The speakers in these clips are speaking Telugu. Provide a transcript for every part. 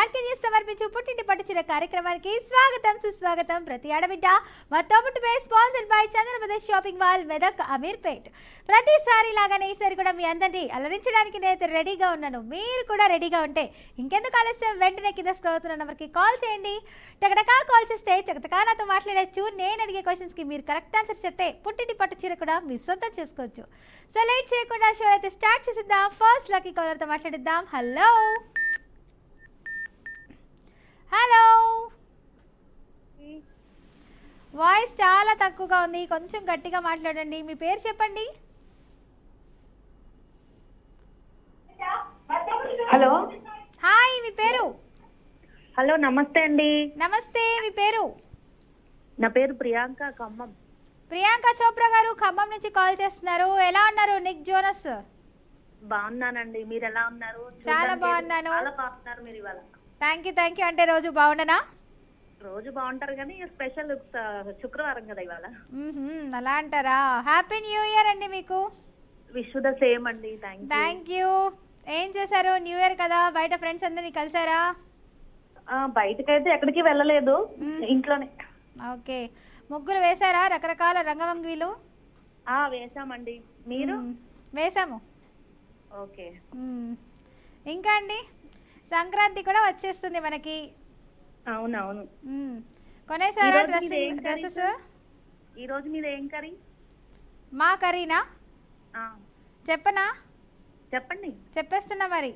ఆర్కే న్యూస్ సమర్పించు పుట్టింటి పట్టుచీర కార్యక్రమానికి స్వాగతం సుస్వాగతం. ప్రతి ఆడబిడ్డ మా తోబుట్టు బే sponsored by Chandrapradesh shopping mall Medak Ameerpet. ప్రతిసారి లాగానే ఈసారి కూడా మీ అందరినీ అలరించడానికి నేనైతే రెడీగా ఉన్నాను. మీరు కూడా రెడీగా ఉంటే ఇంకెందుకు ఆలస్యం, వెంటనే కింద స్క్రోల్ అవుతున్న నెంబర్కి కాల్ చేయండి. టకటకా కాల్ చేస్తే చకచకా నాతో మాట్లాడచ్చు. నేను అడిగే క్వశ్చన్స్కి మీరు కరెక్ట్ ఆన్సర్ చెప్తే పుట్టింటి పట్టుచీర కూడా మీ సొంతం చేసుకోవచ్చు. సో లేట్ చేయకుండా షో అయితే స్టార్ట్ చేసిద్దాం. ఫస్ట్ లక్కీ కాలర్తో మాట్లాడిద్దాం. హలో హలో, వాయిస్ చాలా తక్కువగా ఉంది, కొంచెం గట్టిగా మాట్లాడండి. మీ పేరు చెప్పండి. హలో హాయ్, మీ పేరు? హలో నమస్తే అండి. నమస్తే, మీ పేరు? నా పేరు ప్రియాంక, ఖమ్మం. ప్రియాంక చోప్రా గారు ఖమ్మం నుంచి కాల్ చేస్తున్నారు. ఎలా ఉన్నారు? Nick Jonas. బాగున్నానండి, మీరు ఎలా ఉన్నారు? చాలా బాగున్నాను. చాలా బాగున్నారు మీరు ఇవాళ. Thank you. అంటే రోజు బాగుండనా? రోజు బాగుంటారు కానీ స్పెషల్ శుక్రవారం కదా ఇవాళ. అలా అంటారా? హ్యాపీ న్యూ ఇయర్ అండి మీకు. విష్ ద సేమ్ అండి. Thank you. ఏం చేశారు? న్యూ ఇయర్ కదా, బయట ఫ్రెండ్స్ అందరినీ కలిసారా? బయటకైతే ఎక్కడికి వెళ్ళలేదు, ఇంట్లోనే. ఓకే, ముగ్గులు వేశారా? రకరకాల రంగవంగిలు వేసామండి. మీరు? వేసాము. ఓకే. ఇంకా అండి, సంక్రాంతి కూడా వచ్చేస్తుంది మనకి. అవునవును. కొనేసారా డ్రెస్సెస్? ఈ రోజు మీద ఏం కర్రీ? మా కర్రీనా చెప్పనా? చెప్పండి. చెప్పేస్తున్నా మరి.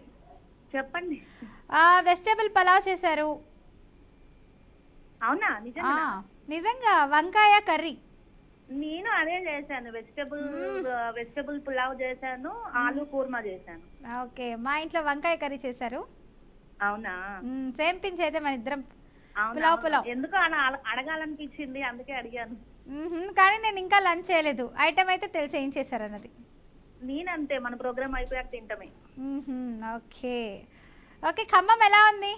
చెప్పండి. వెజిటేబుల్ పలావ్ చేశారు. అవునా? నిజంగా వంకాయ కర్రీ. నేను అదే చేశాను, వెజిటబుల్ పులావ్ చేశాను, ఆలు కూర్మా చేశాను. ఓకే, మా ఇంట్లో వంకాయ కర్రీ చేశారు. అవునా? సేమ్ పించ్ అయితే మన ఇద్దరం పులావ్. ఎందుకు అలా అడగాలనిపించింది, అందుకే అడిగాను. కానీ నేను ఇంకా లంచ్ చేయలేదు. ఐటమ్ అయితే తెలిసి ఏం చేశారు అన్నది. నేనంతే, మన ప్రోగ్రామ్ అయిపోయాక తింటమే. Okay okay. ఖమ్మం ఎలా ఉంది?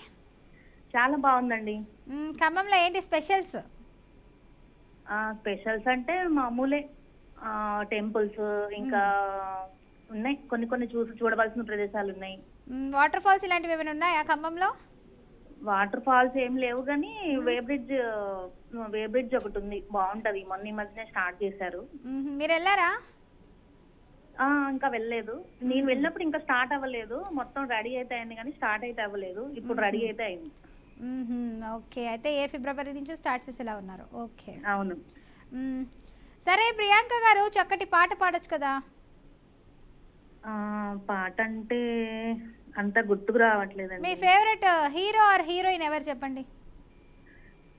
చాలా బాగుందండి. ఖమ్మంలో ఏంటి స్పెషల్స్? స్పెషల్స్ అంటే మామూలే, టెంపుల్స్ ఇంకా ఉన్నాయి, కొన్ని చూడవలసిన ప్రదేశాలు ఉన్నాయి. వాటర్ ఫాల్స్ ఇలాంటివి ఏమైనా ఉన్నాయా ఖమ్మంలో? వాటర్ ఫాల్స్ ఏం లేవు కానీ వే బ్రిడ్జ్ ఒకటి ఉంది, బాగుంటది. మొన్న ఈ మధ్యనే స్టార్ట్ చేశారు. మీరు వెళ్ళారా? ఇంకా వెళ్ళలేదు. నేను వెళ్ళినప్పుడు ఇంకా స్టార్ట్ అవ్వలేదు. మొత్తం రెడీ అయితే అయింది కానీ స్టార్ట్ అయితే అవ్వలేదు. ఇప్పుడు రెడీ అయితే అయింది. ఓకే, అయితే ఏ ఫిబ్రవరి నుంచి స్టార్ట్ చేసేలా ఉన్నారు. ఓకే, అవును. సరే ప్రియాంక గారు, చక్కటి పాట పాడొచ్చు కదా. పాట అంటే అంత గుర్తుకు రావట్లేదండి. మీ ఫేవరెట్ హీరో ఆర్ హీరోయిన్ ఎవరు చెప్పండి?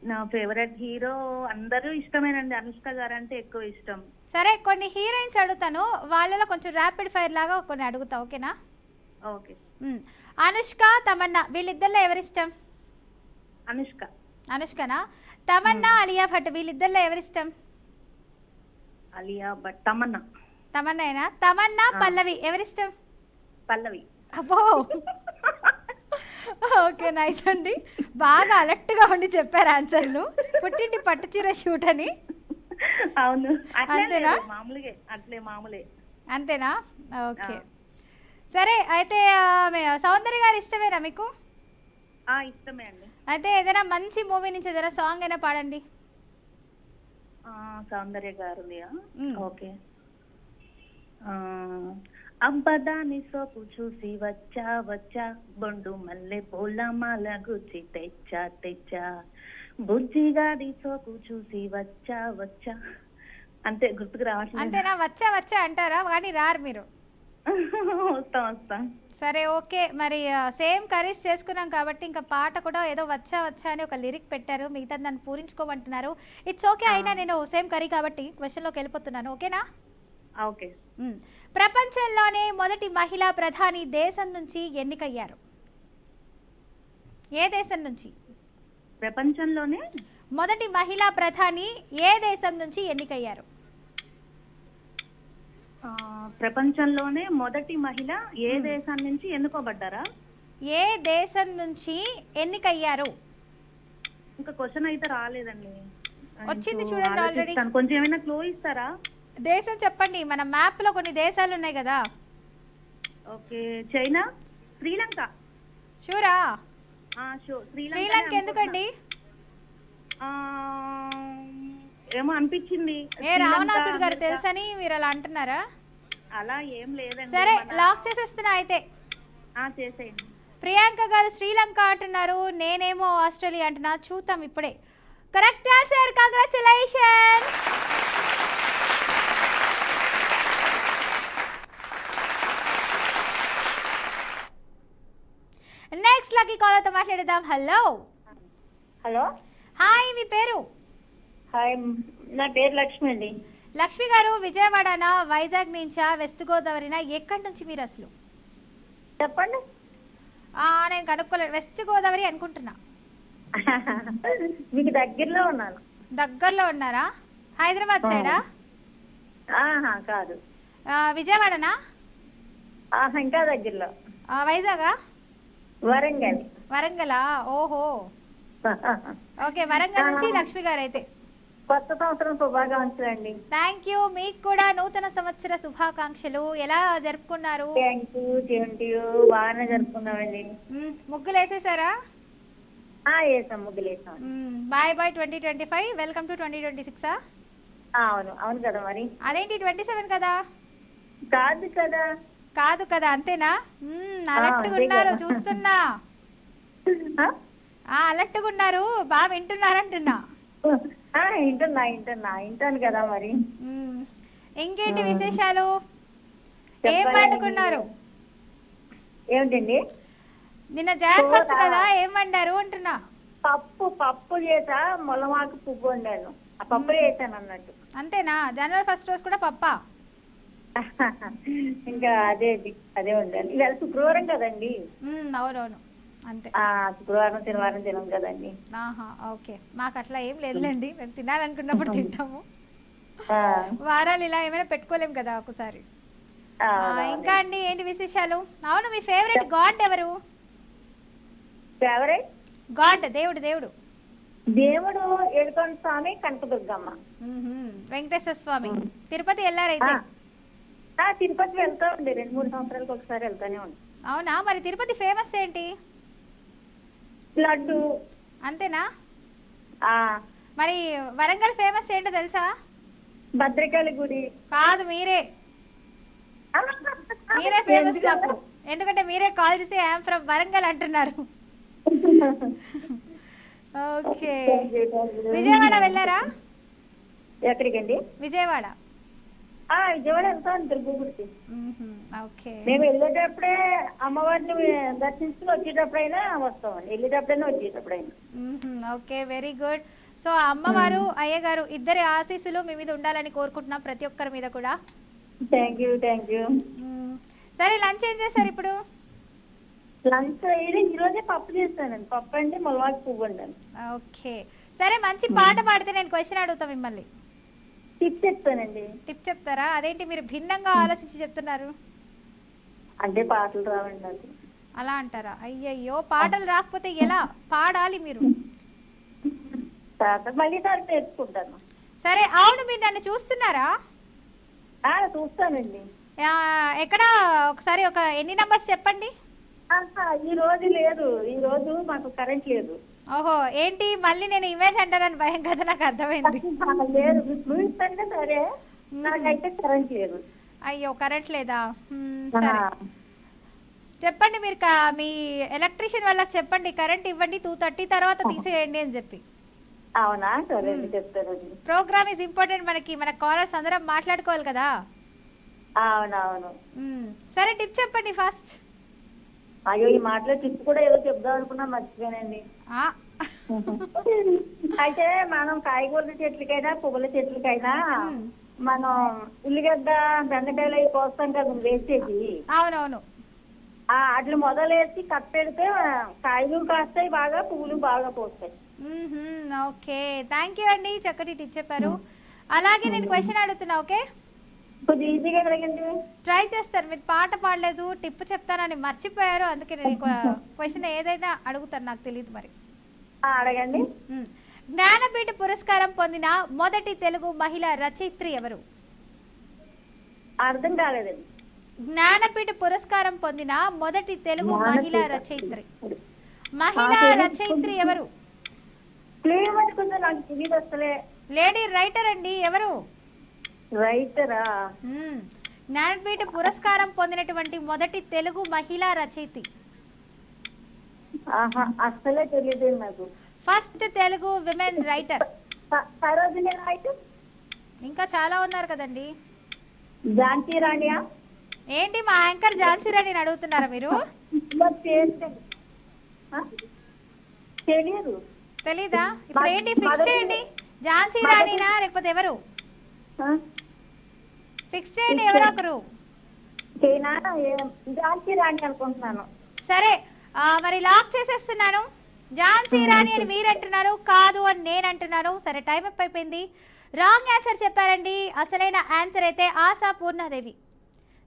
నా ఫేవరెట్ హీరో అందరూ ఇష్టమేనండి. అనుష్క గారు అంటే ఎక్కువ ఇష్టం. సరే, కొన్ని హీరోయిన్స్ అడుగుతాను, వాళ్ళలో కొంచెం ర్యాపిడ్ ఫైర్ లాగా కొన్ని అడుగుతా, ఓకేనా? ఓకే. అనుష్క, తమన్నా, వీళ్ళిద్దరిలో ఎవరిష్టం? అనుష్కనా? తమన్నా, అలియా భట్, వీళ్ళిద్దరిలో ఎవరిష్టం? అలియా భట్. తమన్నానా? తమన్నా, పల్లవి, ఎవరిష్టం? పల్లవి. అబ్బో, ఓకే, నైస్ అండి. బాగా అలర్ట్గా ఉండి చెప్పారు ఆన్సర్లు. పుట్టింటి పట్టుచీర షూట్ అని. అవును. అంతేనా? మామూలే. అంతేనా? ఓకే, సరే. అయితే సౌందర్య గారు ఇష్టమేనా మీకు? ఇష్టమే అండి. అయితే ఏదైనా మంచి మూవీ నుంచి ఏదైనా సాంగ్ అయినా పాడండి. సౌందర్య గారు. ఓకే. అబ్బదాని సోపు చూసి వచ్చా బొండు మల్లె పూల మాల గుచ్చి తెచ్చా బుజ్జిగాడి సోపు చూసి వచ్చా. అంతే, గుర్తుకు రావట్లేదు. అంతేనా? వచ్చా అంటారా కానీ రారు మీరు. వస్తాం. సరే, ఓకే. మరి సేమ్ కర్రీస్ చేసుకున్నాం కాబట్టి ఇంకా పాట కూడా ఏదో వచ్చా అని ఒక లిరిక్ పెట్టారు, మిగతా దాన్ని పూరించుకోమంటున్నారు. It's okay. అయినా నేను సేమ్ కర్రీ కాబట్టి క్వశ్చన్లోకి వెళ్ళిపోతున్నాను, ఓకేనా? ఓకే. ప్రపంచంలోనే మొదటి మహిళా ప్రధాని దేశం నుంచి ఎన్నికయ్యారు? ఏ దేశం నుంచి? ప్రపంచంలోనే మొదటి మహిళా ప్రధాని ఏ దేశం నుంచి ఎన్నికయ్యారు? ప్రపంచంలోనే మొదటి మహిళ ఏ దేశం నుంచి ఎన్నుకోబడ్డారా? ఏ దేశం నుంచి ఎన్నికయ్యారు? ఇంకా క్వశ్చన్ అయితే రాలేదండి. వచ్చింది చూడండి ఆల్రెడీ. కొంచెం ఏమైనా క్లూ ఇస్తారా? దేశం చెప్పండి. మన మ్యాప్ లో కొన్ని దేశాలు ఉన్నాయి కదా. ఓకే. చైనా, శ్రీలంక. షూరా? శ్రీలంక ఎందుకండి? ఏమో అనిపించింది. ఏ రావణాసుడు గారు తెలుసని మీరు అలా అంటున్నారా? అలా ఏం లేదండి. సరే లాక్ చేసేస్తున్నా అయితే. చేసేయండి. ప్రియాంక గారు శ్రీలంక అంటున్నారు, నేనేమో ఆస్ట్రేలియా అంటున్నా. చూద్దాం ఇప్పుడే. Correct answer, congratulations. Next lucky కాలర్తో మాట్లాడేద్దాం. హలో. హలో, హాయ్, మీ పేరు? హాయ్, నా పేరు లక్ష్మి అండి. లక్ష్మి గారు విజయవాడనా, వైజాగ్ నుంచా, వెస్ట్ గోదావరినా, ఎక్కడి నుంచి మీరు అసలు? చెప్పండి. నేను కనుక్కోలేదు, వెస్ట్ గోదావరి అనుకుంటున్నా. మీకు దగ్గరలో ఉన్నాను. దగ్గరలో ఉన్నారా? హైదరాబాద్ సైడా? కాదు. విజయవాడనా? ఇంకా దగ్గరలో. వైజాగా? వరంగల్. వరంగలా? ఓహో, ఓకే. వరంగల్ నుంచి లక్ష్మి గారు అయితే. కొత్త సంవత్సరం శుభాకాంక్షలు అండి. Thank you. మీకు కూడా నూతన సంవత్సర శుభాకాంక్షలు. ఎలా జరుపుకున్నారు? Thank you, same to you. బాగానే జరుపుకున్నామండి. ముగ్గులు వేసేసారా? వేసాం, ముగ్గులు వేసాం. Bye bye 2025, welcome to 2026. అవును, అవును కదా. మరి అదేంటి 27 కదా? కాదు కదా. కాదు కదా, అంతేనా? అలర్ట్గా ఉన్నారు, చూస్తున్నా. అలర్ట్గా ఉన్నారు, బాగా వింటున్నారంటున్నా. వింటాను కదా మరి. ఇంకేంటి విశేషాలు? ఏం వండుకున్నారు? ఏమిటండి? నిన్న జాన్ ఫస్ట్ కదా, ఏం వండారు అంటున్నా. పప్పు చేసా, మొలమాకు పువ్వు వండాను. ఆ పప్పు చేసాను అన్నట్టు. అంతేనా? జనవరి 1 రోజు కూడా పప్పా? ఇంకా అదే ఉండాలి. ఇవాళ శుక్రవారం కదండి. అవునవును, అంతే. శుక్రవారం శనివారం తినం కదండి. ఓకే, మాకు అట్లా ఏం లేదులేండి, మేము తినాలనుకున్నప్పుడు తింటాము. వారాలు ఇలా ఏమైనా పెట్టుకోలేం కదా ఒకసారి. ఇంకా అండి, ఏంటి విశేషాలు? అవును, మీ ఫేవరెట్ గాడ్ ఎవరు? ఫేవరెట్ గాడ్, దేవుడు. దేవుడు ఏడుకొండ స్వామి, కనకదుర్గమ్మ. వెంకటేశ్వర స్వామి. తిరుపతి వెళ్ళారైతే? తిరుపతి వెళ్తా ఉండే, 2-3 సంవత్సరాలకు ఒకసారి వెళ్తానే ఉంటా. అవునా? మరి తిరుపతి ఫేమస్ ఏంటి? లడ్డు. అంతేనా? మరి వరంగల్ ఫేమస్ ఏంటో తెలుసా? భద్రకాళి గుడి. కాదు, మీరే ఫేమస్ మాకు. ఎందుకంటే మీరే కాల్ చేసి ఐఎమ్ ఫ్రమ్ వరంగల్ అంటున్నారు. ఓకే. విజయవాడ వెళ్ళారా? ఎక్కడికండి? విజయవాడ. విజయవాడ వెళ్తాం తిరుగుడికి. ఓకే. మేము వెళ్ళేటప్పుడే అమ్మవారిని దర్శించుకుని వచ్చేటప్పుడైనా వస్తామండి. వెళ్ళేటప్పుడైనా వచ్చేటప్పుడైనా. Okay, very good. సో అమ్మవారు అయ్యగారు ఇద్దరి ఆశీస్సులు మీ మీద ఉండాలని కోరుకుంటున్నాం, ప్రతి ఒక్కరి మీద కూడా. Thank you. సరే, లంచ్ ఏం చేశారు ఇప్పుడు? లంచ్ ఈరోజే పప్పు చేస్తానండి. పప్పు అంటే మొలవాకు పువ్వు అండి. ఓకే, సరే. మంచి పాట పాడితే నేను క్వశ్చన్ అడుగుతా మిమ్మల్ని. టిప్ చెప్తానండి. టిప్ చెప్తారా? అదేంటి మీరు భిన్నంగా ఆలోచించి చెప్తున్నారు? అంటే పాటలు రావండి నాకు. అలా అంటారా? అయ్యయ్యో, పాటలు రాకపోతే ఎలా పాడాలి మీరు? మళ్ళీ సార్ నేర్చుకుంటాను. సరే, అవును, మీరు నన్ను చూస్తున్నారా? చూస్తానండి. ఎక్కడ? ఒకసారి ఎన్ని నంబర్స్ చెప్పండి. ఈ రోజు లేదు, ఈ రోజు మాకు కరెంట్ లేదు. ఓహో, ఏంటి మళ్ళీ నేను ఇమేజ్ అంటానని భయం కదా, నాకు అర్థమైంది. లేదు, చూపిస్తాంటే సరే, నాకైతే కరెంట్ లేదు. అయ్యో, కరెంట్ లేదా? సరే, చెప్పండి. మీరు మీ ఎలక్ట్రీషియన్ వాళ్ళకి చెప్పండి, కరెంట్ ఇవ్వండి, 2:30 తర్వాత తీసేయండి అని చెప్పి. అవునా? సరే, చెప్తానండి. ప్రోగ్రామ్ ఈజ్ ఇంపార్టెంట్, మన కాలర్స్ అందరం మాట్లాడుకోవాలి కదా. అవునవును. సరే, టిప్ చెప్పండి ఫస్ట్. అయ్యో, ఈ మాటలో టిప్ కూడా ఏదో చెప్దాం అనుకున్నా, మర్చిపోయానండి. అయితే మనం కాయగూరల చెట్లకైనా పువ్వుల చెట్లకైనా మనం ఉల్లిగడ్డ, బెండకాయలు అవి కోస్తాం కదా వేసేది. అవునవును. అట్లా మొదలేసి కప్పెడితే కాయలు కాస్తాయి బాగా, పువ్వులు బాగా పోస్తాయి. ఓకే, థ్యాంక్ యూ అండి, చక్కటి టిప్ చెప్పారు. అలాగే నేను క్వశ్చన్ అడుగుతున్నా. ఓకే, కొద్దిగా ఈజీగా అడగండి. ట్రై చేస్తాను. మీరు పాట పాడలేదు, టిప్ చెప్తానని మర్చిపోయారు, అందుకే నేను క్వశ్చన్ ఏదైనా అడుగుతాను, నాకు తెలియదు మరి. అడగండి. జ్ఞానపీఠ పురస్కారం పొందిన మొదటి తెలుగు మహిళా రచయిత్రి ఎవరు? అర్థం కాలేదండి. జ్ఞానపీఠ పురస్కారం పొందిన మొదటి తెలుగు మహిళా రచయిత్రి. మహిళా రచయిత్రి ఎవరు? క్లీవ్ పట్టుకుంటే నాకు తెలియదు అసలే. లేడీ రైటర్ అండి. ఎవరు? రైటరా? జ్ఞానపీఠ పురస్కారం పొందినటువంటి మొదటి తెలుగు మహిళా రచయిత్రి. ఆహా, అసలే తెలియదు నాకు. First Telugu women writer. Sarojini Naidu. ఇంకా చాలా ఉన్నారు కదండి. ఝాన్సీ రాణియా? ఏంటి మా యాంకర్ ఝాన్సీ రాణిని అడుగుతున్నారా మీరు? తెలియదు. తెలీదా? ఇప్పుడు ఏంటి ఫిక్స్ చేయండి. ఝాన్సీ రాణినా లేకపోతే ఎవరు? ఫిక్స్ చేయండి ఎవరో ఒకరు. ఝాన్సీ రాణి అనుకుంటున్నాను. సరే మరి లాక్ చేసేస్తున్నాను. ఝాన్సీ రాణి అని మీరు అంటున్నారు, కాదు అని నేను అంటున్నాను. సరే టైం అప్ అయిపోయింది. రాంగ్ ఆన్సర్ చెప్పారండి. అసలైన ఆన్సర్ అయితే ఆశా పూర్ణాదేవి.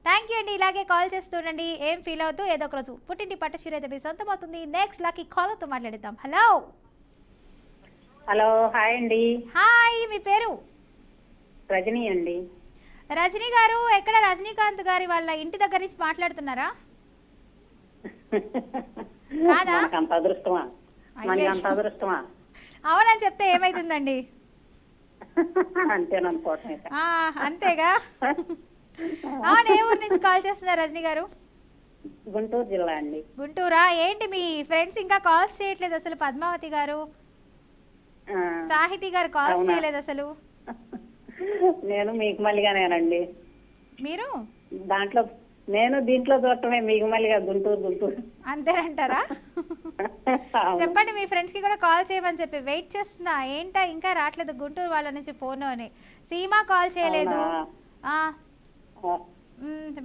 థ్యాంక్ యూ అండి. ఇలాగే కాల్ చేస్తుండండి. ఏం ఫీల్ అవుతూ ఏదో ఒక రోజు పుట్టింటి పట్టచీర అయితే మీ సొంతం అవుతుంది. నెక్స్ట్ లక్కీ కాలర్తో మాట్లాడేద్దాం. హలో. హలో, హాయ్ అండి. హాయ్, మీ పేరు? రజనీ అండి. రజనీ గారు, ఎక్కడ రజనీకాంత్ గారి వాళ్ళ ఇంటి దగ్గర నుంచి మాట్లాడుతున్నారా? కాదా? అంత అదృష్టమా? అంత అదృష్టమా? అవునని చెప్తే ఏమైతుందండి? అంతేననుకోవటం. అంతేగా. అవును, ఏ ఊరు నుంచి కాల్ చేస్తున్నారు రజనీ గారు? గుంటూరు జిల్లా అండి. గుంటూరా? ఏంటి మీ ఫ్రెండ్స్ ఇంకా కాల్స్ చేయట్లేదు అసలు? పద్మావతి గారు, సాహితి గారు కాల్స్ చేయలేదు అసలు. నేను మీకు మళ్ళీగానేనండి. మీరు దీంట్లో చూడటమే మీకు మళ్ళీగా. గుంటూరు అంతేనంటారా? చెప్పండి మీ ఫ్రెండ్స్ కి కూడా కాల్ చేయమని చెప్పి వెయిట్ చేస్తున్నా. ఏంటా ఇంకా రావట్లేదు గుంటూరు వాళ్ళ నుంచి ఫోన్ అని. సీమా కాల్ చేయలేదు.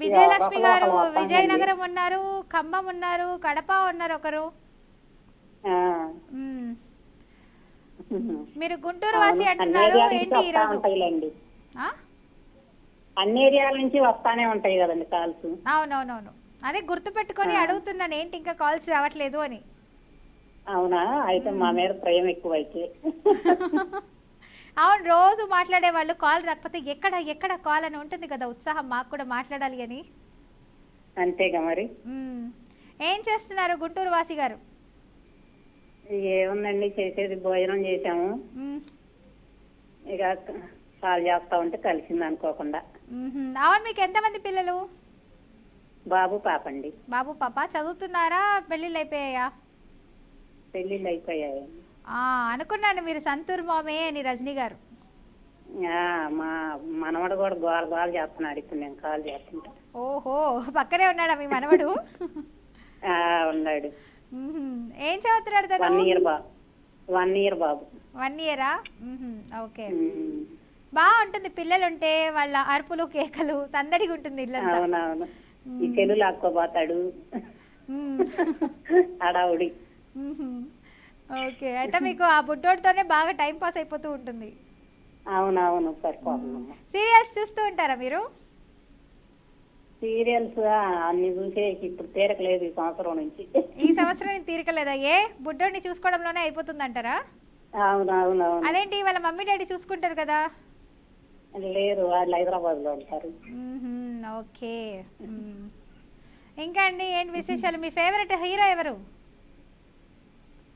విజయలక్ష్మి గారు విజయనగరం ఉన్నారు, ఖమ్మం ఉన్నారు, కడప ఉన్నారు ఒకరు. మీరు గుంటూరు వాసి అంటున్నారు. ఏంటి ఈరోజు? అన్ని ఏరియాల నుంచి వస్తానే ఉంటాయి కదండి కాల్స్. అవునవునవును, అదే గుర్తు పెట్టుకొని అడుగుతున్నాను ఏంటి ఇంకా కాల్స్ రావట్లేదు అని. అవునా? అయితే మా మీద ప్రేమ ఎక్కువ అయితే. అవును, రోజు మాట్లాడే వాళ్ళు కాల్ రాకపోతే ఎక్కడ ఎక్కడ కాల్ అని ఉంటుంది కదా, ఉత్సాహం మాకు కూడా మాట్లాడాలి అని. అంతేగా మరి. ఏం చేస్తున్నారు గుంటూరు వాసి గారు? ఏముందండి, చేసేది భోజనం చేసాము. ఇక కాల్ చేస్తా ఉంటే కలిసింది అనుకోకుండా. అవును, మీకు ఎంతమంది పిల్లలు? బాబు పాప అండి. బాబు పాప చదువుతున్నారా? పెళ్ళిళ్ళు అయిపోయాయా? పెళ్ళిళ్ళు అయిపోయాయి. అనుకున్నాను మీరు సంతూర్ మామే అని రజనీ గారు. మా మనవడు కూడా గోల చేస్తున్నాడు ఇప్పుడు నేను కాల్ చేస్తుంటా. ఓహో, పక్కనే ఉన్నాడా మీ మనవడు? ఉన్నాడు. ఏం చదువుతున్నాడు తను? 1 year బాబు. 1 year బాబు. 1 year? ఓకే. బాగుంటుంది పిల్లలు ఉంటే, వాళ్ళ అరుపులు కేకలు సందడిగా ఉంటుంది ఇల్లంతా. అవునవును. ఈ చెల్లు లాక్కోపోతాడు అడావుడి. ఓకే, అయితే మీకు ఆ బుడ్డోడితోనే బాగా టైం పాస్ అయిపోతూ ఉంటుంది. అవునవును, సరిపోతుంది. సీరియల్స్ చూస్తూ ఉంటారా మీరు? సీరియల్స్ అన్ని చూసే ఇప్పుడు తీరకలేదు ఈ సంవత్సరం నుంచి. ఈ సంవత్సరం తీరకలేదా? ఏ బుడ్డోడిని చూసుకోవడంలోనే అయిపోతుంది అంటారా? అవునవునవును. అదేంటి, వాళ్ళ మమ్మీ డాడీ చూసుకుంటారు కదా? లేరు, వాళ్ళు హైదరాబాద్ లో ఉంటారు. ఓకే. ఇంకా అండి ఏంటి విశేషాలు? మీ ఫేవరెట్ హీరో ఎవరు?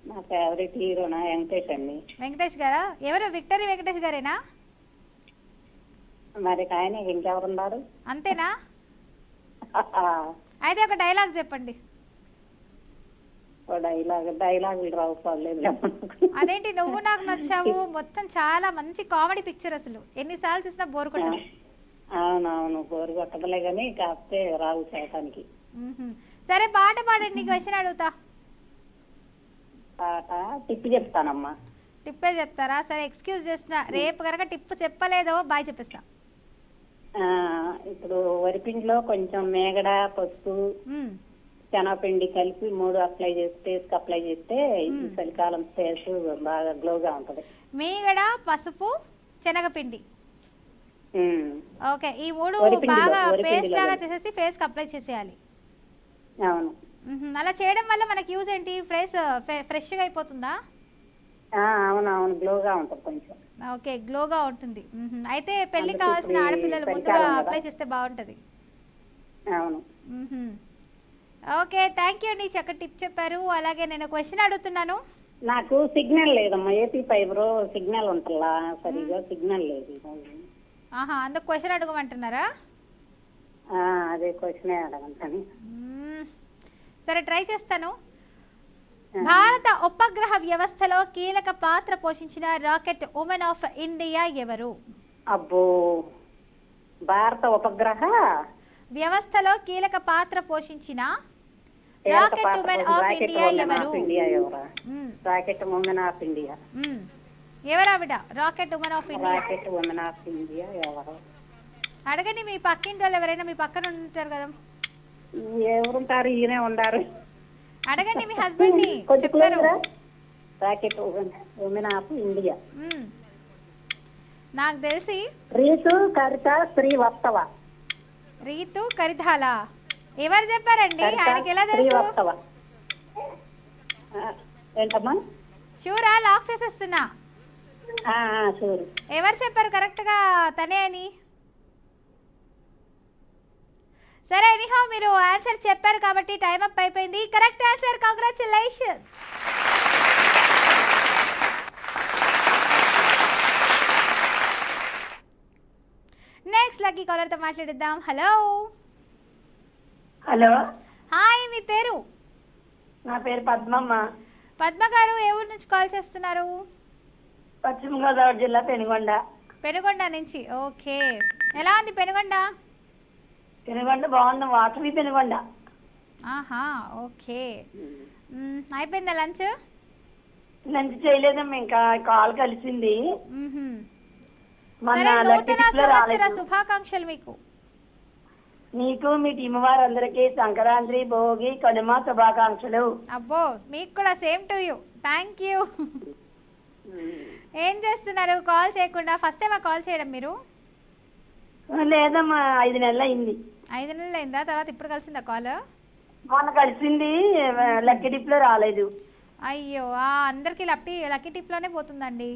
నా ఫేవరెట్ హీరోనా వెంకటేష్ అండి. వెంకటేష్ గారా? ఎవరు? విక్టరీ వెంకటేష్ గారేనా? మరి ఆయన ఇంకెవరున్నారు? అంతేనా? అయితే ఒక డైలాగ్ చెప్పండి. డైలాగులు రావు పర్లేదు. అదేంటి నువ్వు నాకు నచ్చావు మొత్తం చాలా మంచి కామెడీ పిక్చర్, అసలు ఎన్నిసార్లు చూసినా బోర్ కొట్టదు. అవునవును, బోరు కొట్టదులే కానీ కాకపోతే రావు చేయటానికి. సరే పాట పాడండి, క్వశ్చన్ అడుగుతా. పాట టిప్ చెప్తానమ్మా. టిప్పే చెప్తారా? సరే ఎక్స్క్యూజ్ చేస్తున్నా, రేపు కనుక టిప్ చెప్పలేదో బాయ్ చెప్పిస్తా. ఇప్పుడు వరిపిండిలో కొంచెం మేగడ, పసుపు, శనగపిండి కలిపి 3 అప్లై చేస్తే ఫేస్కి అప్లై చేస్తే ఈ చలికాలం ఫేస్ బాగా గ్లోగా ఉంటది. మేగడ, పసుపు, శనగపిండి. ఓకే, ఈ 3 బాగా పేస్ట్ లాగా చేసేసి ఫేస్ కి అప్లై చేసేయాలి. అవును. అలా చేయడం వల్ల మనకి యూజ్ ఏంటి? ఫేస్ ఫ్రెష్ గా అయిపోతుందా? అవునవును, గ్లోగా ఉంటుంది కొంచెం. ఓకే, గ్లోగా ఉంటుంది. అయితే పెళ్లి కావాల్సిన ఆడపిల్లలు ముందుగా అప్లై చేస్తే బాగుంటది. అవును. ఓకే, థ్యాంక్ యూ అండి, చక్కటి టిప్ చెప్పారు. అలాగే నేను క్వశ్చన్ అడుగుతున్నాను. నాకు సిగ్నల్ లేదమ్మా, ఏపీ ఫైబర్ సిగ్నల్ ఉంటుందా సరిగా, సిగ్నల్ లేదు. ఆహా, అందుకు క్వశ్చన్ అడగమంటున్నారా? అదే క్వశ్చనే అడగంటాను. సరే, ట్రై చేస్తాను. భారత ఉపగ్రహ వ్యవస్థలో కీలక పాత్ర పోషించిన రాకెట్ ఉమెన్ ఆఫ్ ఇండియా ఎవరు? అబ్బో, భారత ఉపగ్రహ వ్యవస్థలో కీలక పాత్ర పోషించిన రాకెట్ ఉమెన్ ఆఫ్ ఇండియా ఎవరు? రాకెట్ ఉమెన్ ఆఫ్ ఇండియా ఎవరావిడ? Rocket woman of India. Rocket woman of India ఎవరు? అడగండి, మీ పక్కింటి వాళ్ళు ఎవరైనా మీ పక్కన ఉంటారు కదా. ఎవరుంటారు? ఈయనే ఉండారు. అడగండి మీ హస్బెండ్ ని, చెప్తారు. రాకెట్ ఉమెన్ ఆఫ్ ఇండియా నాకు తెలిసి రీతు కరిత శ్రీవత్సవ. రీతు కరిధాల. ఎవరు చెప్పారండి? ఆయనకి ఎలా తెలుసు? శ్రీవత్సవ. ఏంటమ్మా? షూరా? లాక్ చేసేస్తున్నా. షూర్. ఎవరు చెప్పారు కరెక్ట్ గా తనే అని? సరే, ఎనీహౌ మీరు ఆన్సర్ చెప్పారు కాబట్టి టైం అప్ అయిపోయింది. Correct answer, congratulation. Next lucky caller తో మాట్లాడిద్దాం. హలో. హలో, హాయ్, మీ పేరు? నా పేరు పద్మమ్మ. పద్మ గారు, ఏ ఊరు నుంచి కాల్ చేస్తున్నారు? పశ్చిమ గోదావరి జిల్లా పెనుగొండ. పెనుగొండ నుంచి. ఓకే, ఎలా ఉంది పెనుగొండ? పెనుగొండ బాగుంది, వాసవి పెనుగొండ. ఆహా, ఓకే. అయిపోయిందా లంచ్? లంచ్ చేయలేదమ్మా, ఇంకా కాల్ కలిసింది. సరే, నూతన సంవత్సర శుభాకాంక్షలు మీకు. నీకు మీ టీం వారందరికీ సంక్రాంతి, భోగి, కనుమ శుభాకాంక్షలు. అబ్బో, మీకు కూడా same to you. Thank you. ఏం చేస్తున్నారు కాల్ చేయకుండా? ఫస్ట్ టైం కాల్ చేయడం మీరు? లేదమ్మా, 5 నెలలు అయింది. 5 నెలలు అయిందా? తర్వాత ఇప్పుడు కలిసిందా కాల్? మొన్న కలిసింది, లక్కీ డిప్ లో రాలేదు. అయ్యో, అందరికి లక్కీ టిప్ లోనే పోతుందండి.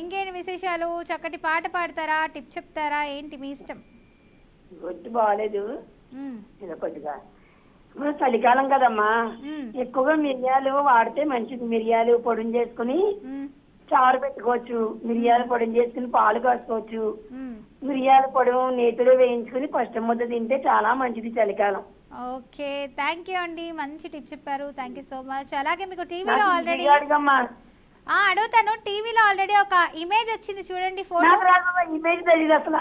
ఇంకేంటి విశేషాలు? చక్కటి పాట పాడతారా, టిప్ చెప్తారా, ఏంటి మీ ఇష్టం? గొడ్డు బాగాలేదు, ఇది కొద్దిగా చలికాలం కదమ్మా, ఎక్కువగా మిరియాలు వాడితే మంచిది. మిరియాలు పొడిని చేసుకుని చారు పెట్టుకోవచ్చు, మిరియాల పొడిని చేసుకుని పాలు కాసుకోవచ్చు. మిరియాల పొడి నేతిలో వేయించుకుని ఫస్ట్ ముద్ద తింటే చాలా మంచిది చలికాలం. ఓకే, థ్యాంక్ యూ అండి, మంచి టిప్ చెప్పారు. Thank you so much. అలాగే మీకు టీవీలో ఆల్రెడీ అడుగుతాను, టీవీలో ఆల్రెడీ ఒక ఇమేజ్ వచ్చింది చూడండి, ఫోటో. ఇమేజ్ తెలియదు అసలు,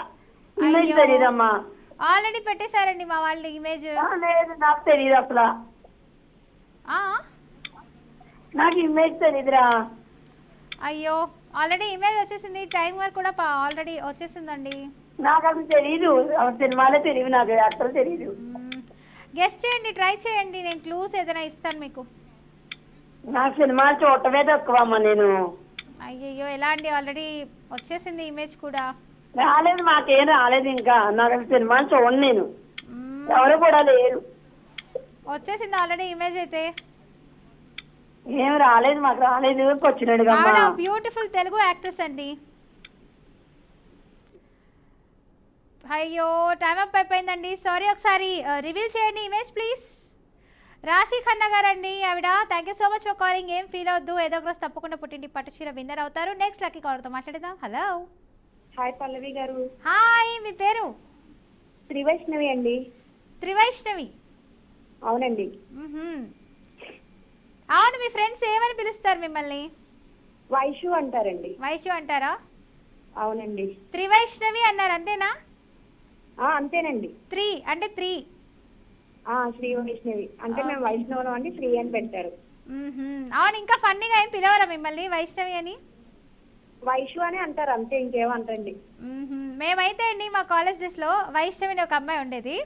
ఇమేజ్ తెలియదమ్మా. ఆల్రెడీ పెట్టేశారండి మా వాళ్ళు ఇమేజ్. లేదు, నాకు తెలియదు అసలు, నాకు ఇమేజ్ తెలియదురా. అయ్యో, ఆల్రెడీ ఇమేజ్ వచ్చేసింది, టైం వరకు కూడా ఆల్రెడీ వచ్చేసిందండి. నాకు అసలు తెలియదు, సినిమాలే తెలియదు, నాకు అసలు తెలియదు. గెస్ట్ చేయండి, ట్రై చేయండి, నేను క్లూస్ ఏదైనా ఇస్తాను మీకు. నాకు సినిమాలు చూడటమే తక్కువ అమ్మా నేను. అయ్యయ్యో, ఎలా అండి? ఆల్రెడీ వచ్చేసింది ఇమేజ్ కూడా. రాలేదు, మాకేం రాలేదు ఇంకా. నాకు సినిమాలు చూడండి నేను, ఎవరు కూడా లేరు. వచ్చేసింది ఆల్రెడీ ఇమేజ్ అయితే. ఏం రాలేదు, మాకు రాలేదు. వచ్చినాడు బ్యూటిఫుల్ తెలుగు యాక్ట్రెస్ అండి. అయ్యో, టైం అప్ అయిపోయిందండి, సారీ. ఒకసారి రివీల్ చేయండి ఇమేజ్ ప్లీజ్. రాశి ఖన్నా గారు అండి ఆవిడ. Thank you so much for calling. ఏం ఫీల్ అవద్దు, ఏదో ఒక రోజు తప్పకుండా పుట్టింటి పట్టుచీర విన్నర్ అవుతారు. నెక్స్ట్ లక్కీ కాలర్తో మాట్లాడదాం. హలో. హాయ్ పల్లవి గారు. హాయ్, మీ పేరు? త్రివైష్ణవి అండి. త్రివైష్ణవి? అవునండి. అవును, మీ ఫ్రెండ్స్ ఏమని పిలుస్తారు మిమ్మల్ని? వైషు అంటారండి. వైషు అంటారా? అవునండి. త్రివైష్ణవి అన్నారు, అంతేనా? అంతేనండి. 3 అంటే 3. శ్రీ వైష్ణవి అంటే మేము వైష్ణవం అండి, శ్రీ అని పెట్టారు. అవును, ఇంకా ఫన్నీగా ఏం పిలవరా మిమ్మల్ని వైష్ణవి అని? వైషు అని అంటారు అంతే, ఇంకేమంటండి. మేమైతే అండి మా కాలేజ్ డేస్ లో వైష్ణవి అని ఒక అమ్మాయి ఉండేది,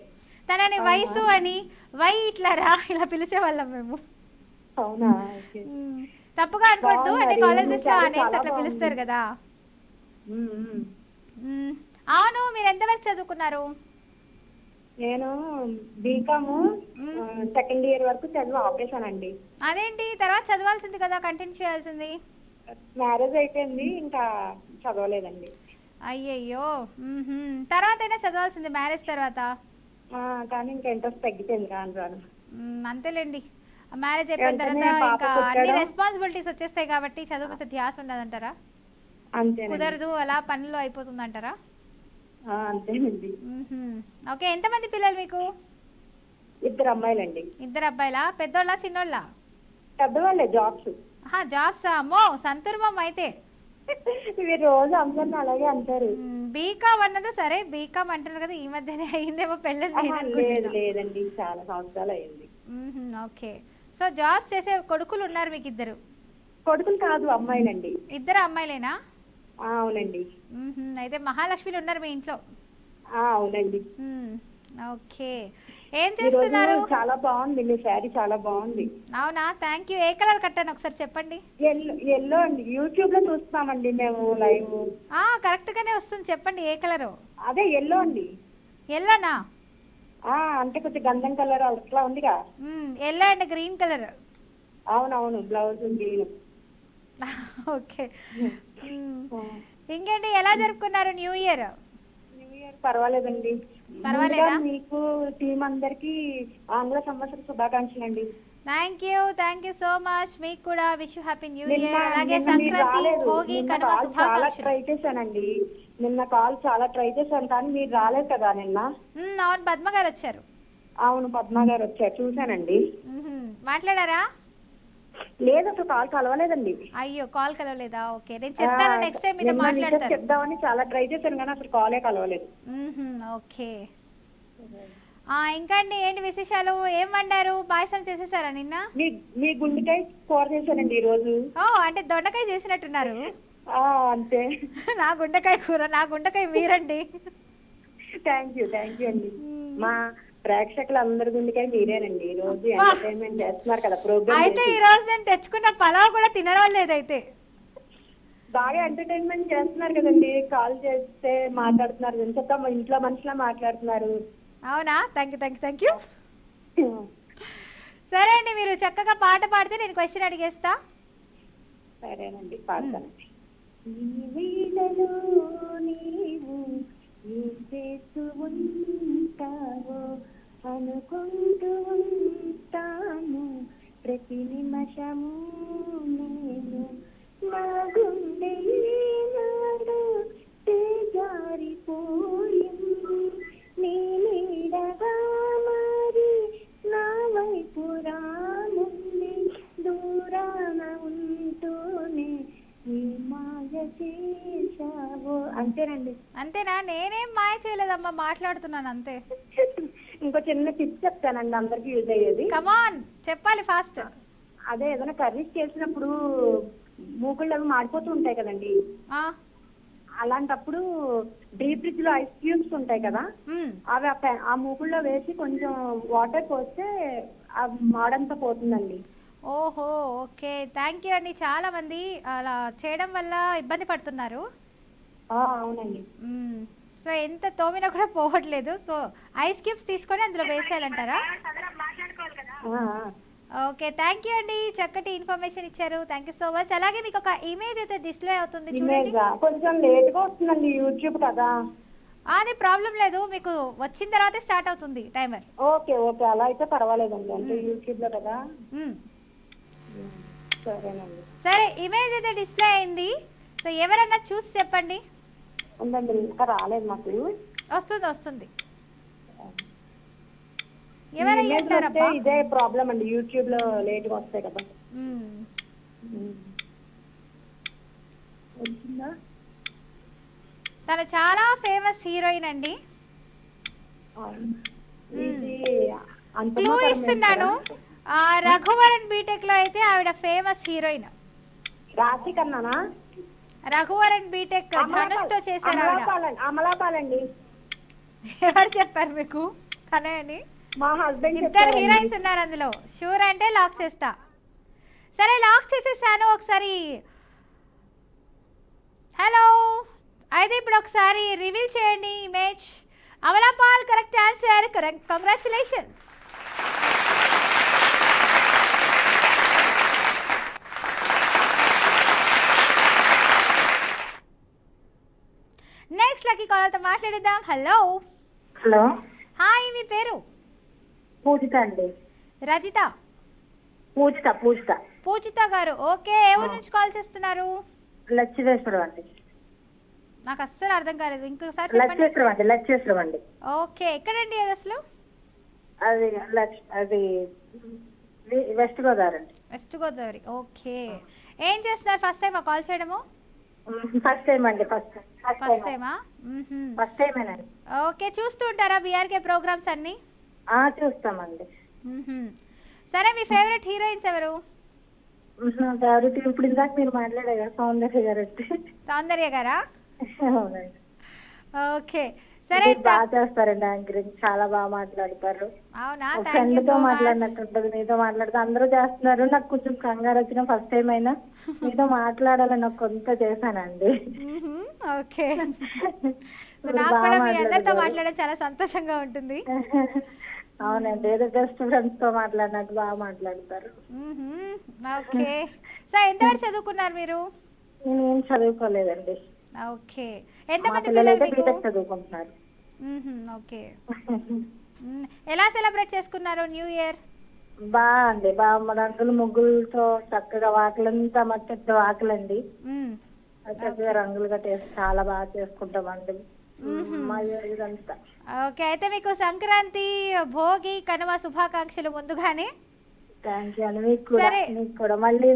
తనని వయసు అని వై ఇట్లా రా ఇలా పిలిచేవాళ్ళం మేము. అవునా? తప్పుగా అనుకోవద్దు, అంటే కాలేజ్ డేస్ లో ఆ నేమ్స్ అట్లా పిలుస్తారు కదా. అవును, మీరు ఎంతవరకు చదువుకున్నారు? నేను బీకామ్ సెకండ్ ఇయర్ వరకు చదివి ఆపేశానండి. అదేంటి, తర్వాత చదవాల్సింది కదా, కంటిన్యూ చేయాల్సింది. మ్యారేజ్ అయిపోయింది, ఇంకా చదవలేదండి. అయ్యయ్యో, తర్వాత అయినా చదవాల్సింది మ్యారేజ్ తర్వాత. కానీ ఇంకా ఇంట్రెస్ట్ తగ్గిపోయింది రాను రాను. అంతేలేండి, మ్యారేజ్ అయిపోయిన తర్వాత వెంటనే పాప ఇంకా అన్ని పుట్టడం. రెస్పాన్సిబిలిటీస్ వచ్చేస్తాయి కాబట్టి చదువు మీద ధ్యాస ఉండదంటారా? అంతేనండి. కుదరదు, అలా పనులు అయిపోతుందంటారా? అంతేనండి. ఓకే, ఎంతమంది పిల్లలు మీకు? 2 అమ్మాయిలండి. 2 అబ్బాయిలా? పెద్దోళ్ళ చిన్నోళ్ళ? పెద్దవాళ్ళే జాబ్స్. జాబ్సా? అమ్మో సంతుర్మం అయితే. ఇవి రోజు అందరిని అలాగే అంటారు. బీకామ్ అన్నది సరే, బీకామ్ అంటున్నారు కదా, ఈ మధ్యనే అయిందేమో పెళ్ళి. లేదు లేదండి, చాలా సంవత్సరాలు అయింది. ఓకే, సో జాబ్స్ చేసే కొడుకులు ఉన్నారు మీకు 2? కొడుకులు కాదు, అమ్మాయిలండి. 2 అమ్మాయిలేనా? అవునండి. అయితే మహాలక్ష్మిలు ఉన్నారు మీ ఇంట్లో. అవునండి. ఓకే, ఏం చేస్తున్నారు? చాలా బాగుంది మీ శారీ, చాలా బాగుంది. అవునా, థ్యాంక్ యూ. ఏ కలర్ కట్టాను ఒకసారి చెప్పండి. ఎల్లో అండి. యూట్యూబ్ లో చూస్తామండి మేము లైవ్. కరెక్ట్ గానే వస్తుంది, చెప్పండి ఏ కలరు? అదే ఎల్లో అండి. ఎల్లోనా? అంటే కొంచెం గంధం కలర్ అట్లా ఉందిగా. Yellow and green colour. అవునవును, బ్లౌజ్ గ్రీన్. ఓకే, ఇంకేంటి, ఎలా జరుపుకున్నారు న్యూ ఇయర్? న్యూ ఇయర్ పర్వాలేదండి. పర్వాలేదా? ముందుగా మీకు టీం అందరికి ఆంగ్ల సంవత్సర శుభాకాంక్షలు అండి. Thank you so much. మీకు కూడా విష్ హ్యాపీ న్యూ నిన్న ఇయర్. అలాగే నిన్న మీరు సంక్రాంతి, రాలేదు. భోగి, నిన్న కనుమ కాల్ చాలా శుభాకాంక్షలు. ట్రై చేశానండి. నిన్న కాల్ చాలా ట్రై చేశాను కానీ మీరు రాలేదు కదా నిన్న. అవును, పద్మ గారు వచ్చారు. అవును, పద్మ గారు వచ్చారు, చూశానండి. మాట్లాడారా? లేదు, అసలు కాల్ కలవలేదండి. అయ్యో, కాల్ కలవలేదా? ఓకే, నేను చెప్తాను, నెక్స్ట్ టైం మీతో నిన్న మీతో మాట్లాడతాను. చెప్దామని చాలా ట్రై చేశాను కానీ అసలు కాలే కలవలేదు. ఓకే, ఇంకా అండి ఏంటి విశేషాలు? ఏం వండారు? పాయసం చేసేసారా నిన్న? మీ గుండెకాయ కూర చేశానండి ఈ రోజు. అంటే దొండకాయ చేసినట్టున్నారు. అంతే. నా గుండెకాయ కూర, నా గుండెకాయ మీరండి. థ్యాంక్ యూ అండి. మా ప్రేక్షకులు అందరి గుండెకాయ మీరేనండి. ఈ రోజు ఎంటర్టైన్మెంట్ చేస్తున్నారు కదా ప్రోగ్రామ్. అయితే ఈ రోజు నేను తెచ్చుకున్న పలావ్ కూడా తినరాలేదు. అయితే బాగా ఎంటర్టైన్మెంట్ చేస్తున్నారు కదండి. కాల్ చేస్తే మాట్లాడుతున్నారు, ఎంత ఇంట్లో మనుషులా మాట్లాడుతున్నారు. అవునా, థ్యాంక్ యూ. సరే అండి, మీరు చక్కగా పాట పాడితే నేను క్వశ్చన్ అడిగేస్తా. సరేనండి, పాడతానండి. నీవు ఏం చేస్తూ ఉంటావో అనుకుంటూ ఉంటాను ప్రతి నిమిషము నేను. నా గుండె నాడు జారిపోయింది, నీ నీడగా మారి నా వైపు రానుంది, దూరాన ఉంటూనే నీ మాయ చేశావు. అంతేనండి. అంతేనా? నేనేం మాయ చేయలేదమ్మా, మాట్లాడుతున్నాను అంతే. ఇంకో చిన్న టిప్స్ చెప్తానండి, అందరికి యూజ్ అయ్యేది. కమాన్, చెప్పాలి ఫాస్ట్. అదే ఏదైనా కర్రీస్ చేసినప్పుడు మూకుళ్ళు అవి మాడిపోతూ ఉంటాయి కదండి. అలాంటప్పుడు డీప్ ఫ్రిడ్జ్ లో ఐస్ క్యూబ్స్ ఉంటాయి కదా, అవి ఆ మూకుల్లో వేసి కొంచెం వాటర్ పోస్తే ఆ మాడంతా పోతుందండి. ఓహో, ఓకే, థ్యాంక్ యూ అండి. చాలా మంది అలా చేయడం వల్ల ఇబ్బంది పడుతున్నారు. అవునండి. సో ఎంత తోమినా కూడా పోవట్లేదు. సో ఐస్ క్యూబ్స్ తీసుకొని అందులో వేసేయాలంటారా? ఓకే, థ్యాంక్ యూ అండి, చక్కటి ఇన్ఫర్మేషన్ ఇచ్చారు. Thank you so much. అలాగే మీకు ఒక ఇమేజ్ అయితే డిస్ప్లే అవుతుంది చూడండి. కొంచెం లేట్ గా వస్తుందండి, యూట్యూబ్ కదా. అది ప్రాబ్లం లేదు, మీకు వచ్చిన తర్వాతే స్టార్ట్ అవుతుంది టైమర్. ఓకే, అలా అయితే పర్వాలేదండి, అంటే యూట్యూబ్ లో కదా. సరేనండి. సరే, ఇమేజ్ అయితే డిస్ప్లే అయింది. సో ఎవరన్నా చూసి చెప్పండి. ఉందండి, ఇంకా రాలేదు నాకు. వస్తుంది. ఎవరైనా ఉంటారబ్బా? ఇదే ప్రాబ్లం అండి, యూట్యూబ్ లో లేట్ గా వస్తాయి కదా. తను చాలా ఫేమస్ హీరోయిన్ అండి. క్లూ ఇస్తున్నాను, రఘువరన్ బీటెక్ లో అయితే ఆవిడ ఫేమస్ హీరోయిన్. రాశి కన్నానా? రఘువరన్ బీటెక్ ధనుష్ తో చేశారు ఆవిడ. అమలాపాలండి. ఎవరు చెప్పారు మీకు తనే అని? మా హస్బెండ్. 2 హీరోయిన్స్ ఉన్నారు అందులో. షూర్ అంటే లాక్ చేస్తా. సరే, లాక్ చేసేసాను. ఒకసారి హలో అయితే ఇప్పుడు ఒకసారి రివీల్ చేయండి image. Amala Paul correct answer. Congratulations. Next lucky కాలర్తో మాట్లాడిద్దాం. హలో. హాయ్, మీ పేరు? పూజిత అండి. రజిత. పూజిత పూజిత గారు. ఓకే, ఏ ఊరు నుంచి కాల్ చేస్తున్నారు? లక్ష్మేశ్వరం అండి. నాకు అస్సలు అర్థం కాలేదు, ఇంకొకసారి చెప్పండి. లక్ష్మేశ్వరం అండి. ఓకే, ఎక్కడండి అది అసలు? అది అది వెస్ట్ గోదావరి అండి. వెస్ట్ గోదావరి. ఓకే, ఏం చేస్తున్నారు? ఫస్ట్ టైం కాల్ చేయడము? ఫస్ట్ టైం అండి. ఫస్ట్ టైమా? ఫస్ట్ టైమేనండి. ఓకే, చూస్తూ ఉంటారా బీఆర్కే ప్రోగ్రామ్స్ అన్ని? చూస్తామండి. సరే, మీ ఫేవరెట్ హీరోయిన్స్ ఎవరు? ఫేవరెట్ ఇప్పుడు ఇందాక మీరు మాట్లాడారు సౌందర్య గారు. సౌందర్య గారా? అవునండి. ఓకే, సరే. బాగా చేస్తారండి యాంకరింగ్, చాలా బాగా మాట్లాడతారు. అవునా? ఫ్రెండ్ తో మాట్లాడినట్టుంటది, మీతో మాట్లాడితే అందరూ చేస్తున్నారు. నాకు కొంచెం కంగారు వచ్చిన ఫస్ట్ టైం అయినా మీతో మాట్లాడాలని నాకు కొంత చేశానండి. ఓకే, నాకు కూడా మీ అందరితో మాట్లాడడం చాలా సంతోషంగా ఉంటుంది. అవునండి, ఏదో బెస్ట్ ఫ్రెండ్స్ తో మాట్లాడినట్టు బాగా మాట్లాడతారు. ఓకే, సో ఎంతవరకు చదువుకున్నారు మీరు? నేను ఏం చదువుకోలేదండి. ఓకే, ఎంతమంది పిల్లలు మీకు? చదువుకుంటున్నారు. ఓకే, ఎలా సెలబ్రేట్ చేసుకున్నారు న్యూ ఇయర్? బాగా రంగులు ముగ్గులతో చక్కగా వాకిలంతా మట్టి వాకిలండి, చక్కగా రంగులు కట్టేసి చాలా బాగా చేసుకుంటామండి ఇదంతా. ఓకే, అయితే మీకు సంక్రాంతి, భోగి, కనుమ శుభాకాంక్షలు ముందుగానే. థ్యాంక్ యూ అండి. మీకు కూడా మళ్ళీ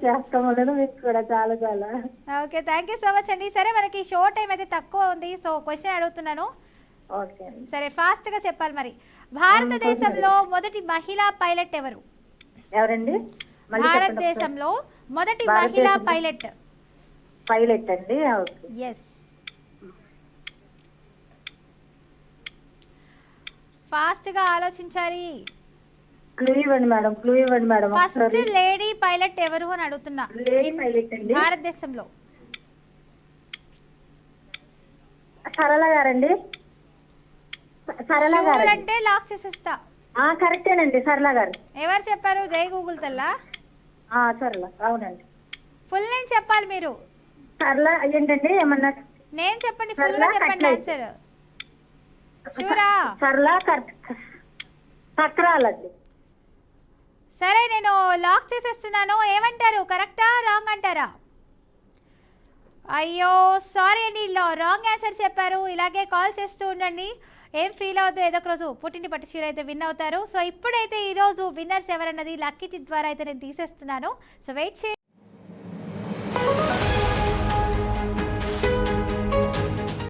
చేస్తాము మీకు కూడా చాలా చాలా. Okay, thank you so much అండి. సరే, మనకి షో టైం అయితే తక్కువ ఉంది, సో క్వశ్చన్ అడుగుతున్నాను. ఓకే, సరే, ఫాస్ట్ గా చెప్పాలి మరి. భారతదేశంలో మొదటి మహిళా పైలట్ ఎవరు? ఎవరండి? భారతదేశంలో మొదటి మహిళా పైలట్ అండి. ఎస్. ఫాస్ట్ గా ఆలోచించాలి. క్లూ ఇవ్వండి మేడం. ఫస్ట్ లేడీ పైలట్ ఎవరు అని అడుగుతున్నా. భారతదేశంలో. సరళ గారండి. అంటే లాక్ చేసేస్తా. కరెక్టేనండి, సరళ గారు. ఎవరు చెప్పారు? జై గూగుల్ తెల్లా? సరళ, అవునండి. ఫుల్ నేమ్ చెప్పాలి మీరు. సరళ ఏంటండి? ఏమన్నా నేమ్ చెప్పండి, ఫుల్ గా చెప్పండి ఆన్సర్. షూరా? సరళ చక్రాలండి. సరే, నేను లాక్ చేసేస్తున్నాను. ఏమంటారు, కరెక్టా రాంగ్ అంటారా? అయ్యో సారీ అండి, రాంగ్ ఆన్సర్ చెప్పారు. ఇలాగే కాల్ చేస్తూ ఉండండి, ఏం ఫీల్ అవద్దు. ఏదో ఒక రోజు పుట్టింటి పట్టు చీర అయితే విన్ అవుతారు. సో ఇప్పుడైతే ఈరోజు విన్నర్స్ ఎవరన్నది లక్కీ టిప్ ద్వారా అయితే నేను తీసేస్తున్నాను. సో వెయిట్ చేయండి.